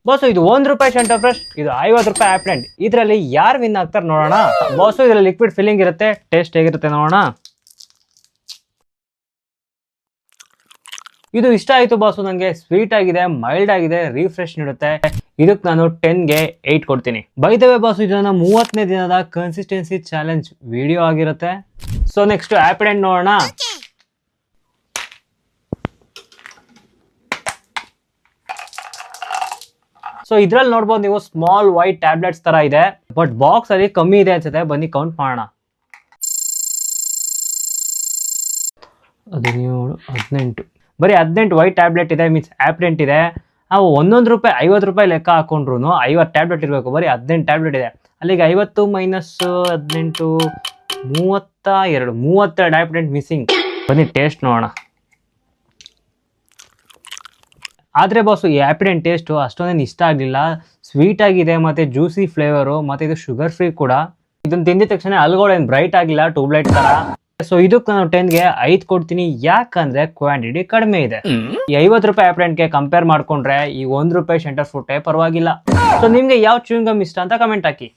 Boss ಇದು ₹1 centre fresh, ಇದು ₹50 ಆಪ್ಲೆಂಟ್. ಇದರಲ್ಲಿ ಯಾರು ವಿನ್ ಆಗ್ತಾರೆ ನೋಡೋಣ. ಬಾಸು ಇದರಲ್ಲಿ ಲಿಕ್ವಿಡ್ ಫಿಲ್ಲಿಂಗ್ ಇರುತ್ತೆ, ಟೇಸ್ಟ್ ಹೇಗಿರುತ್ತೆ ನೋಡೋಣ. ಇದು ಇಷ್ಟ ಆಯ್ತು ಬಾಸು ನನಗೆ. ಸ್ವೀಟ್ ಆಗಿದೆ, ಮೈಲ್ಡ್ ಆಗಿದೆ, ರಿಫ್ರೆಶ್ ನೀಡುತ್ತೆ. ಇದಕ್ಕೆ ನಾನು 10ಗೆ 8 ಕೊಡ್ತೀನಿ. ಬೈ ದ ವೇ ಬಾಸು ಇದು ನನ್ನ 30ನೇ ದಿನದ ಕನ್ಸಿಸ್ಟೆನ್ಸಿ ಚಾಲೆಂಜ್ ವಿಡಿಯೋ ಆಗಿರುತ್ತೆ. ಸೊ ನೆಕ್ಸ್ಟ್ ಆಪ್ಲೆಂಟ್ ನೋಡೋಣ. ಸೊ ಇದ್ರಲ್ಲಿ ನೋಡ್ಬೋದು ನೀವು ಸ್ಮಾಲ್ ವೈಟ್ ಟ್ಯಾಬ್ಲೆಟ್ಸ್ ತರ ಇದೆ, ಬಟ್ ಬಾಕ್ಸ್ ಅಲ್ಲಿ ಕಮ್ಮಿ ಇದೆ ಅನ್ಸುತ್ತೆ. ಬನ್ನಿ ಕೌಂಟ್ ಮಾಡೋಣ. 17, 18, ಬರೀ 18 ವೈಟ್ ಟ್ಯಾಬ್ಲೆಟ್ ಇದೆ, ಮೀನ್ಸ್ ಆಪ್ಲೆಂಟ್ ಇದೆ. ನಾವು ಒಂದೊಂದು ರೂಪಾಯಿ ₹50 ಲೆಕ್ಕ ಹಾಕೊಂಡ್ರು 50 ಟ್ಯಾಬ್ಲೆಟ್ ಇರಬೇಕು. ಬರೀ 18 ಟ್ಯಾಬ್ಲೆಟ್ ಇದೆ. ಅಲ್ಲಿಗೆ 50 ಮೈನಸ್ 18 32 ಟ್ಯಾಬ್ಲೆಟ್ ಮಿಸ್ಸಿಂಗ್. ಬನ್ನಿ ಟೇಸ್ಟ್ ನೋಡೋಣ. ಆದರೆ ಬಾಸು ಈ ಆ್ಯಪಿಡೆಂಟ್ ಟೇಸ್ಟು ಅಷ್ಟೊಂದೇನು ಇಷ್ಟ ಆಗಲಿಲ್ಲ. ಸ್ವೀಟ್ ಆಗಿದೆ ಮತ್ತು ಜ್ಯೂಸಿ ಫ್ಲೇವರು, ಮತ್ತು ಇದು ಶುಗರ್ ಫ್ರೀ ಕೂಡ. ಇದನ್ನು ತಿಂದಿದ ತಕ್ಷಣ ಹಲ್ಗಳೇನು ಬ್ರೈಟ್ ಆಗಿಲ್ಲ, ಟ್ಯೂಬ್ಲೈಟ್ ಥರ. ಸೊ ಇದಕ್ಕೆ ನಾನು 10ಗೆ 5 ಕೊಡ್ತೀನಿ, ಯಾಕಂದರೆ ಕ್ವಾಂಟಿಟಿ ಕಡಿಮೆ ಇದೆ. ಈ ₹50 ಆ್ಯಪಿಡೆಂಟ್ಗೆ ಕಂಪೇರ್ ಮಾಡಿಕೊಂಡ್ರೆ ಈ ₹1 ಸೆಂಟರ್ ಫ್ರೂಟೇ ಪರವಾಗಿಲ್ಲ. ಸೊ ನಿಮಗೆ ಯಾವ ಚ್ಯೂಯಿಂಗ್ ಗಮ್ ಇಷ್ಟ ಅಂತ ಕಮೆಂಟ್ ಹಾಕಿ.